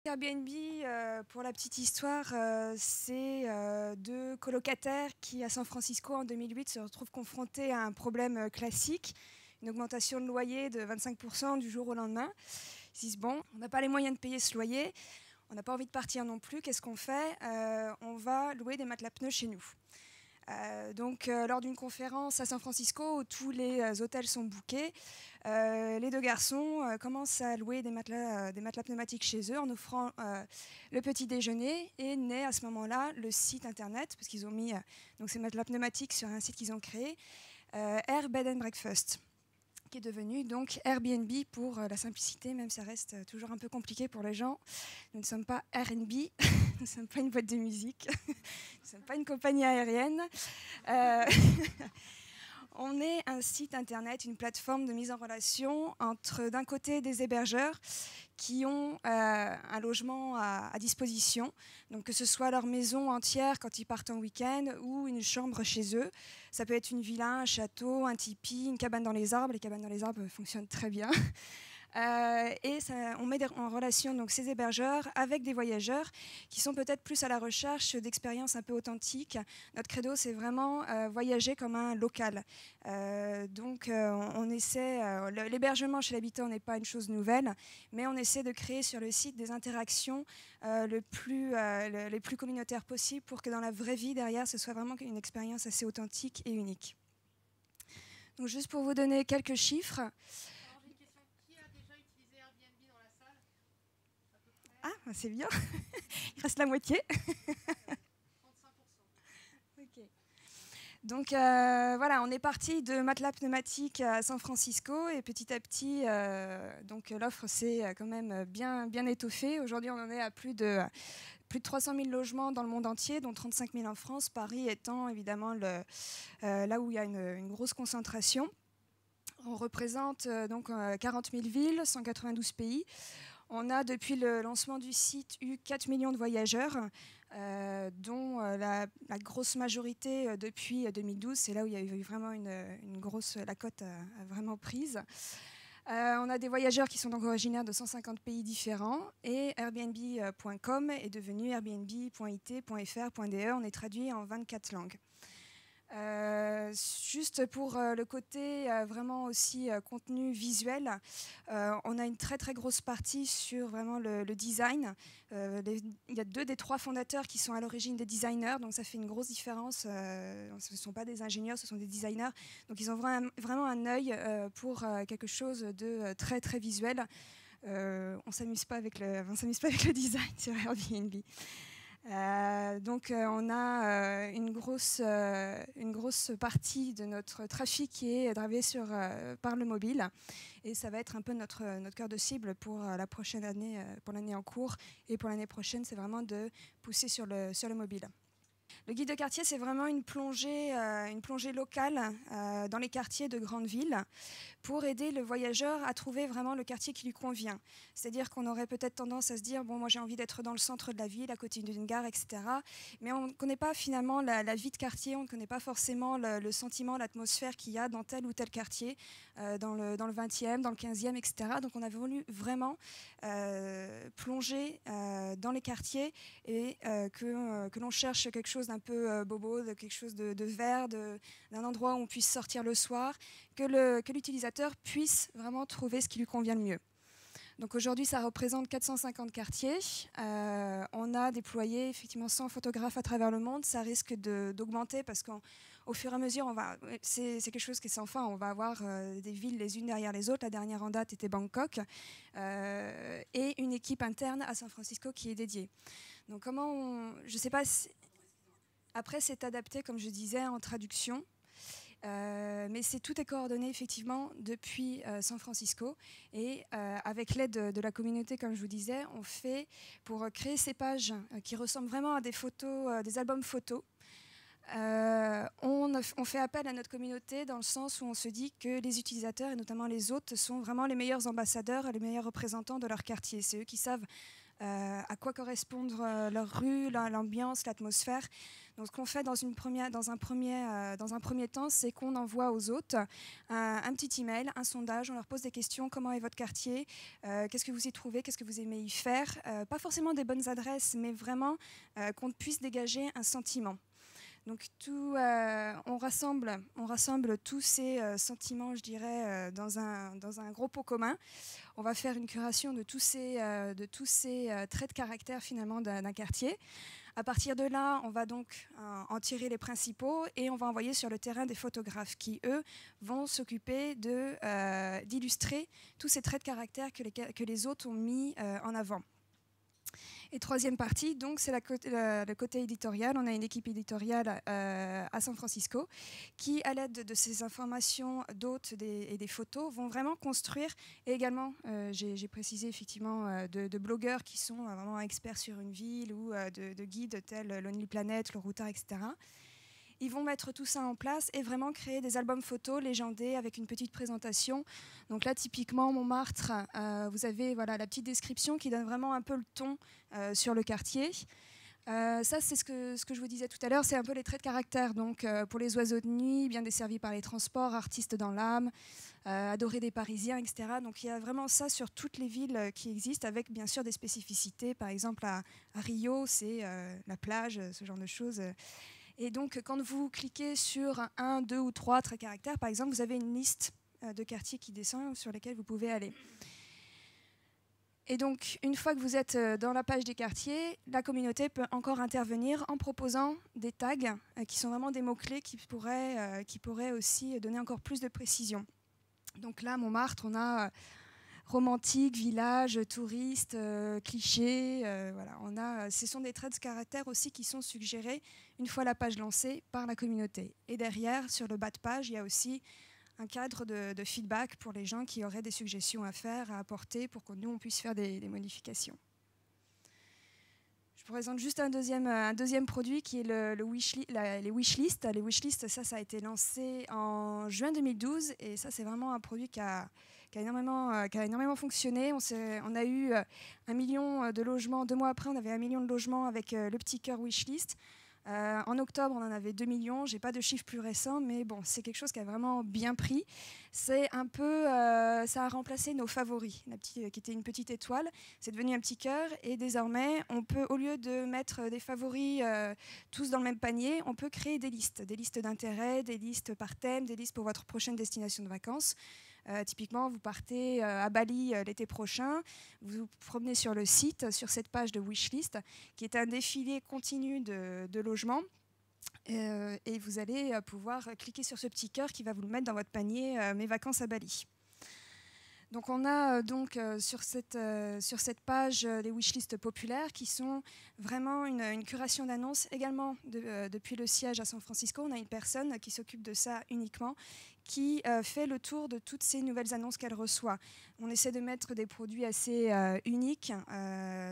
Airbnb, pour la petite histoire, c'est deux colocataires qui, à San Francisco, en 2008, se retrouvent confrontés à un problème classique, une augmentation de loyer de 25% du jour au lendemain. Ils se disent, bon, on n'a pas les moyens de payer ce loyer, on n'a pas envie de partir non plus, qu'est-ce qu'on fait? On va louer des matelas pneus chez nous. Lors d'une conférence à San Francisco où tous les hôtels sont bookés, les deux garçons commencent à louer des matelas pneumatiques chez eux en offrant le petit déjeuner, et naît à ce moment-là le site internet, parce qu'ils ont mis donc ces matelas pneumatiques sur un site qu'ils ont créé, Air Bed and Breakfast, qui est devenu donc Airbnb pour la simplicité, même si ça reste toujours un peu compliqué pour les gens. Nous ne sommes pas R&B, nous ne sommes pas une boîte de musique, nous ne sommes pas une compagnie aérienne. On est un site internet, une plateforme de mise en relation entre, d'un côté, des hébergeurs qui ont un logement à disposition, donc que ce soit leur maison entière quand ils partent en week-end ou une chambre chez eux. Ça peut être une villa, un château, un tipi, une cabane dans les arbres. Les cabanes dans les arbres fonctionnent très bien. On met en relation donc ces hébergeurs avec des voyageurs qui sont peut-être plus à la recherche d'expériences un peu authentiques. Notre credo, c'est vraiment voyager comme un local. On essaie, l'hébergement chez l'habitant n'est pas une chose nouvelle, mais on essaie de créer sur le site des interactions les plus communautaires possibles pour que dans la vraie vie derrière, ce soit vraiment une expérience assez authentique et unique. Donc juste pour vous donner quelques chiffres. Ah, c'est bien. Il reste la moitié. 35%. Okay. Donc voilà, on est parti de matelas pneumatiques à San Francisco et petit à petit, l'offre s'est quand même bien étoffée. Aujourd'hui, on en est à plus de 300 000 logements dans le monde entier, dont 35 000 en France, Paris étant évidemment là où il y a une grosse concentration. On représente 40 000 villes, 192 pays. On a, depuis le lancement du site, eu 4 millions de voyageurs, dont la grosse majorité depuis 2012. C'est là où il y a eu vraiment la cote a vraiment prise. On a des voyageurs qui sont donc originaires de 150 pays différents, et Airbnb.com est devenu Airbnb.it.fr.de. On est traduit en 24 langues. Juste pour le côté vraiment aussi contenu visuel, on a une très grosse partie sur vraiment le design. Il y a 2 des 3 fondateurs qui sont à l'origine des designers, donc ça fait une grosse différence. Ce ne sont pas des ingénieurs, ce sont des designers. Donc ils ont vraiment un œil pour quelque chose de très visuel. On ne s'amuse pas avec le design sur Airbnb. On a une grosse partie de notre trafic qui est drivé par le mobile, et ça va être un peu notre cœur de cible pour la prochaine année, pour l'année en cours, et pour l'année prochaine, c'est vraiment de pousser sur le mobile. Le guide de quartier, c'est vraiment une plongée locale dans les quartiers de grandes villes pour aider le voyageur à trouver vraiment le quartier qui lui convient. C'est-à-dire qu'on aurait peut-être tendance à se dire, bon, moi j'ai envie d'être dans le centre de la ville, à côté d'une gare, etc. Mais on ne connaît pas finalement la vie de quartier, on ne connaît pas forcément le sentiment, l'atmosphère qu'il y a dans tel ou tel quartier, dans le 20e, dans le 15e, etc. Donc on a voulu vraiment plonger dans les quartiers, et que l'on cherche quelque chose d'un peu bobo, de quelque chose de vert, d'un endroit où on puisse sortir le soir, que l'utilisateur puisse vraiment trouver ce qui lui convient le mieux. Donc aujourd'hui, ça représente 450 quartiers. On a déployé effectivement 100 photographes à travers le monde. Ça risque d'augmenter parce qu'au fur et à mesure, c'est quelque chose qui est sans fin. On va avoir des villes les unes derrière les autres. La dernière en date était Bangkok, et une équipe interne à San Francisco qui est dédiée. Donc je ne sais pas si... Après, c'est adapté, comme je disais, en traduction. Mais tout est coordonné effectivement depuis San Francisco, et avec l'aide de la communauté, comme je vous disais, on fait pour créer ces pages qui ressemblent vraiment à des photos, des albums photos. On fait appel à notre communauté dans le sens où on se dit que les utilisateurs, et notamment les hôtes, sont vraiment les meilleurs ambassadeurs et les meilleurs représentants de leur quartier. C'est eux qui savent à quoi correspondent leurs rues, l'ambiance, l'atmosphère. Donc ce qu'on fait dans un premier temps, c'est qu'on envoie aux hôtes un petit email, un sondage, on leur pose des questions, comment est votre quartier, qu'est-ce que vous y trouvez, qu'est-ce que vous aimez y faire, pas forcément des bonnes adresses, mais vraiment qu'on puisse dégager un sentiment. Donc on rassemble tous ces sentiments, je dirais, dans un gros pot commun. On va faire une curation de tous ces traits de caractère finalement d'un quartier. À partir de là, on va donc en tirer les principaux et on va envoyer sur le terrain des photographes qui, eux, vont s'occuper d'illustrer tous ces traits de caractère que les autres ont mis en avant. Et troisième partie, donc, c'est le côté éditorial. On a une équipe éditoriale à San Francisco qui, à l'aide de ces informations d'hôtes et des photos, vont vraiment construire. Et également, j'ai précisé effectivement de blogueurs qui sont vraiment experts sur une ville ou de guides tels Lonely Planet, Le Routard, etc. Ils vont mettre tout ça en place et vraiment créer des albums photos légendés avec une petite présentation. Donc là, typiquement, Montmartre, vous avez la petite description qui donne vraiment un peu le ton sur le quartier. Ça, c'est ce que je vous disais tout à l'heure, c'est un peu les traits de caractère. Donc, pour les oiseaux de nuit, bien desservis par les transports, artistes dans l'âme, adorés des Parisiens, etc. Donc, il y a vraiment ça sur toutes les villes qui existent, avec bien sûr des spécificités. Par exemple, à Rio, c'est la plage, ce genre de choses. Et donc, quand vous cliquez sur 1, 2 ou 3 traits de caractère, par exemple, vous avez une liste de quartiers qui descend sur lesquels vous pouvez aller. Et donc, une fois que vous êtes dans la page des quartiers, la communauté peut encore intervenir en proposant des tags qui sont vraiment des mots-clés qui pourraient aussi donner encore plus de précision. Donc là, Montmartre, on a romantique, village, touriste, cliché. Voilà, ce sont des traits de caractère aussi qui sont suggérés une fois la page lancée par la communauté. Et derrière, sur le bas de page, il y a aussi un cadre de feedback pour les gens qui auraient des suggestions à faire, à apporter, pour que nous, on puisse faire des modifications. Je vous présente juste un deuxième produit qui est les wishlists. Les wishlists, ça a été lancé en juin 2012 et ça, c'est vraiment un produit qui a énormément fonctionné. On a eu 1 million de logements. 2 mois après, on avait 1 million de logements avec le petit cœur wishlist. En octobre, on en avait 2 millions. Je n'ai pas de chiffres plus récents, mais bon, c'est quelque chose qui a vraiment bien pris. C'est un peu, ça a remplacé nos favoris, qui était une petite étoile. C'est devenu un petit cœur et désormais, on peut, au lieu de mettre des favoris tous dans le même panier, on peut créer des listes d'intérêt, des listes par thème, des listes pour votre prochaine destination de vacances. Typiquement, vous partez à Bali l'été prochain, vous vous promenez sur le site, sur cette page de wishlist, qui est un défilé continu de logements. Et vous allez pouvoir cliquer sur ce petit cœur qui va vous le mettre dans votre panier « Mes vacances à Bali ». Donc on a sur cette page les wishlists populaires qui sont vraiment une curation d'annonces. Également, depuis le siège à San Francisco, on a une personne qui s'occupe de ça uniquement, qui fait le tour de toutes ces nouvelles annonces qu'elle reçoit. On essaie de mettre des produits assez uniques,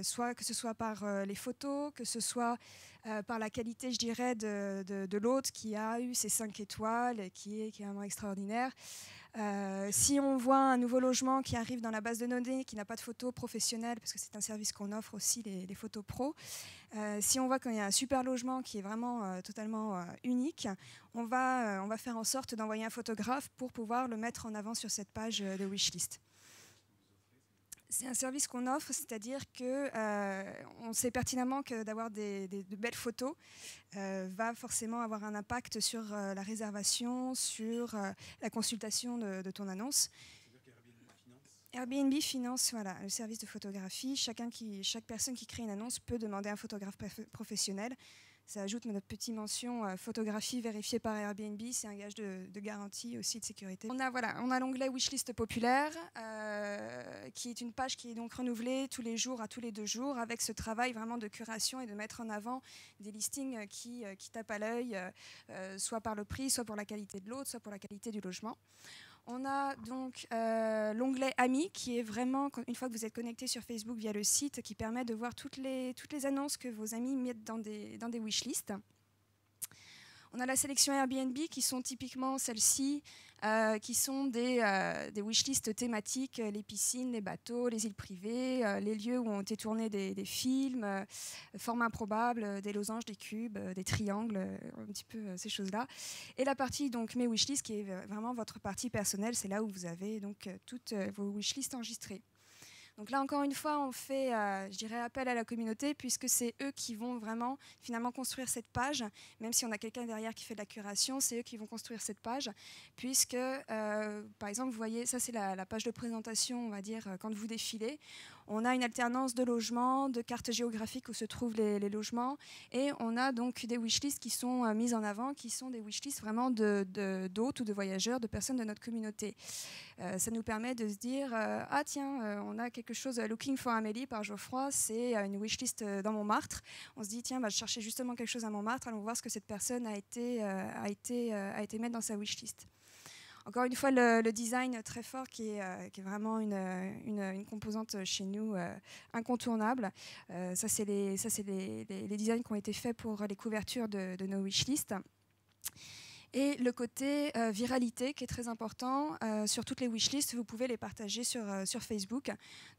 soit que ce soit par les photos, que ce soit par la qualité, je dirais, de l'hôte qui a eu ses 5 étoiles et qui est vraiment extraordinaire. Si on voit un nouveau logement qui arrive dans la base de données, qui n'a pas de photos professionnelles, parce que c'est un service qu'on offre aussi, les photos pro, si on voit qu'il y a un super logement qui est vraiment totalement unique, on va faire en sorte d'envoyer un photographe pour pouvoir le mettre en avant sur cette page de wishlist. C'est un service qu'on offre, c'est-à-dire qu'on sait pertinemment que d'avoir de belles photos va forcément avoir un impact sur la réservation, sur la consultation de ton annonce. Airbnb finance le service de photographie. Chaque personne qui crée une annonce peut demander un photographe professionnel. Ça ajoute notre petite mention photographie vérifiée par Airbnb. C'est un gage de garantie aussi de sécurité. On a l'onglet Wishlist populaire, qui est une page qui est donc renouvelée tous les jours à tous les 2 jours, avec ce travail vraiment de curation et de mettre en avant des listings qui tapent à l'œil, soit par le prix, soit pour la qualité de l'hôte, soit pour la qualité du logement. On a donc l'onglet Amis qui est vraiment, une fois que vous êtes connecté sur Facebook via le site, qui permet de voir toutes les annonces que vos amis mettent dans des wishlists. On a la sélection Airbnb qui sont typiquement celles-ci, qui sont des wishlists thématiques, les piscines, les bateaux, les îles privées, les lieux où ont été tournés des films, formes improbables, des losanges, des cubes, des triangles, un petit peu ces choses-là. Et la partie donc mes wishlists qui est vraiment votre partie personnelle, c'est là où vous avez donc toutes vos wishlists enregistrées. Donc là, encore une fois, on fait, je dirais, appel à la communauté, puisque c'est eux qui vont vraiment, finalement, construire cette page. Même si on a quelqu'un derrière qui fait de la curation, c'est eux qui vont construire cette page, puisque, par exemple, vous voyez, ça c'est la page de présentation, on va dire, quand vous défilez. On a une alternance de logements, de cartes géographiques où se trouvent les logements, et on a donc des wishlists qui sont mises en avant, qui sont des wishlists vraiment d'hôtes ou de voyageurs, de personnes de notre communauté. Ça nous permet de se dire ah tiens, on a quelque chose, Looking for Amélie par Geoffroy, c'est une wishlist dans Montmartre. On se dit tiens, je cherchais justement quelque chose à Montmartre, allons voir ce que cette personne a été mettre dans sa wishlist. Encore une fois, le design très fort qui est vraiment une composante chez nous incontournable. Ça, c'est les designs qui ont été faits pour les couvertures de nos wishlists. Et le côté viralité qui est très important. Sur toutes les wishlists, vous pouvez les partager sur Facebook.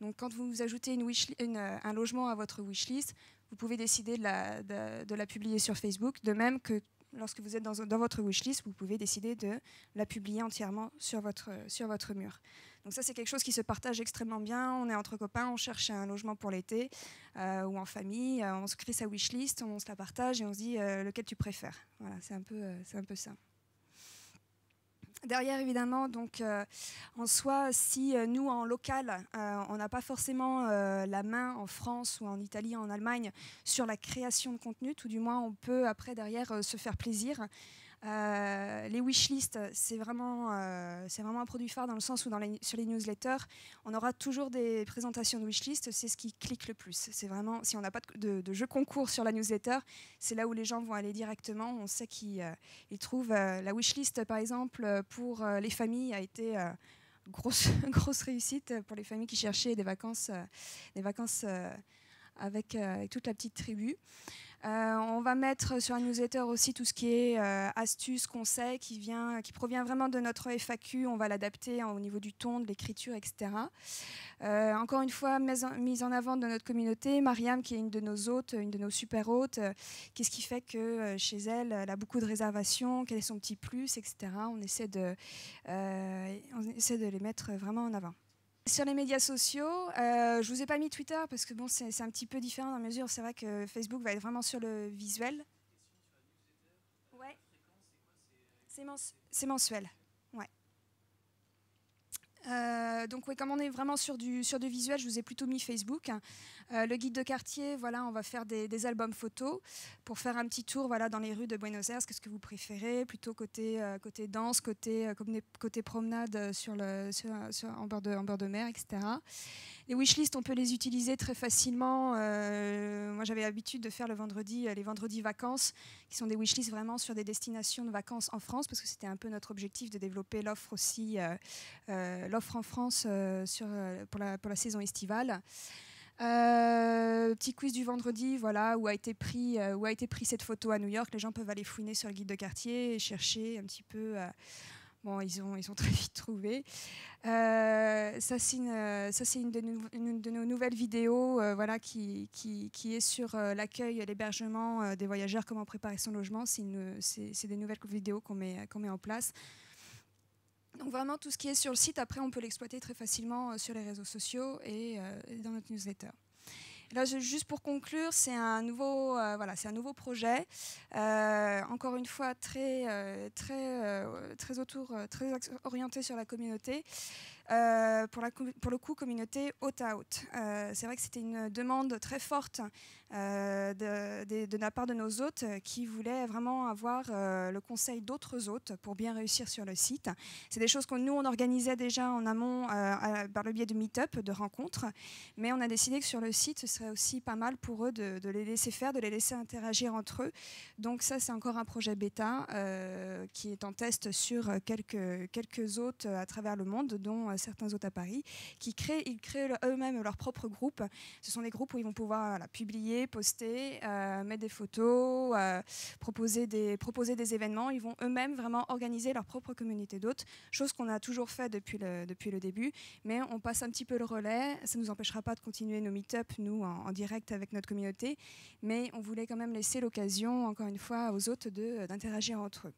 Donc quand vous ajoutez un logement à votre wishlist, vous pouvez décider de la publier sur Facebook, de même que lorsque vous êtes dans votre wishlist, vous pouvez décider de la publier entièrement sur votre mur. Donc ça, c'est quelque chose qui se partage extrêmement bien. On est entre copains, on cherche un logement pour l'été ou en famille. On se crée sa wishlist, on se la partage et on se dit lequel tu préfères. Voilà, c'est un peu ça. Derrière, évidemment, donc, en soi, si nous, en local, on n'a pas forcément la main en France ou en Italie, en Allemagne, sur la création de contenu, tout du moins, on peut, après, derrière, se faire plaisir. Les wishlists, c'est vraiment un produit phare dans le sens où sur les newsletters, on aura toujours des présentations de wishlists, c'est ce qui clique le plus. C'est vraiment, si on n'a pas de jeu concours sur la newsletter, c'est là où les gens vont aller directement. On sait qu'ils trouvent la wishlist, par exemple, pour les familles a été grosse réussite pour les familles qui cherchaient des vacances avec toute la petite tribu. On va mettre sur la newsletter aussi tout ce qui est astuces, conseils, qui provient vraiment de notre FAQ. On va l'adapter au niveau du ton, de l'écriture, etc. Encore une fois, mise en avant de notre communauté. Mariam, qui est une de nos hôtes, une de nos super hôtes, qu'est-ce qui fait que chez elle, elle a beaucoup de réservations, quel est son petit plus, etc. On essaie de les mettre vraiment en avant. Sur les médias sociaux, je ne vous ai pas mis Twitter parce que bon, c'est un petit peu différent dans la mesure, c'est vrai que Facebook va être vraiment sur le visuel. Ouais. C'est mensuel. Ouais. Donc oui, comme on est vraiment sur du visuel, je vous ai plutôt mis Facebook. Le guide de quartier, voilà, on va faire des albums photos pour faire un petit tour, voilà, dans les rues de Buenos Aires. Qu'est-ce que vous préférez, plutôt côté danse, côté promenade en bord de mer, etc. Les wishlists, on peut les utiliser très facilement. Moi, j'avais l'habitude de faire les vendredis vacances, qui sont des wishlists vraiment sur des destinations de vacances en France, parce que c'était un peu notre objectif de développer l'offre aussi, l'offre en France pour la saison estivale. Petit quiz du vendredi, voilà, où a été pris cette photo à New York. Les gens peuvent aller fouiner sur le guide de quartier et chercher un petit peu. Bon, ils ont très vite trouvé. Ça, c'est une de nos nouvelles vidéos, voilà, qui est sur l'accueil et l'hébergement des voyageurs, comment préparer son logement. C'est des nouvelles vidéos qu'on met en place. Donc vraiment, tout ce qui est sur le site, après, on peut l'exploiter très facilement sur les réseaux sociaux et dans notre newsletter. Là, juste pour conclure, c'est un nouveau projet. Encore une fois, très orienté sur la communauté. Pour le coup, communauté hôte à hôte. C'est vrai que c'était une demande très forte de la part de nos hôtes qui voulaient vraiment avoir le conseil d'autres hôtes pour bien réussir sur le site. C'est des choses que nous, on organisait déjà en amont par le biais de meet-up, de rencontres, mais on a décidé que sur le site, ce serait aussi pas mal pour eux de les laisser faire, de les laisser interagir entre eux. Donc ça, c'est encore un projet bêta qui est en test sur quelques hôtes à travers le monde, dont certains autres à Paris, ils créent eux-mêmes leur propre groupe. Ce sont des groupes où ils vont pouvoir publier, poster, mettre des photos, proposer des événements. Ils vont eux-mêmes vraiment organiser leur propre communauté d'hôtes, chose qu'on a toujours fait depuis le début, mais on passe un petit peu le relais. Ça ne nous empêchera pas de continuer nos meet-up, nous, en direct avec notre communauté, mais on voulait quand même laisser l'occasion, encore une fois, aux hôtes d'interagir entre eux.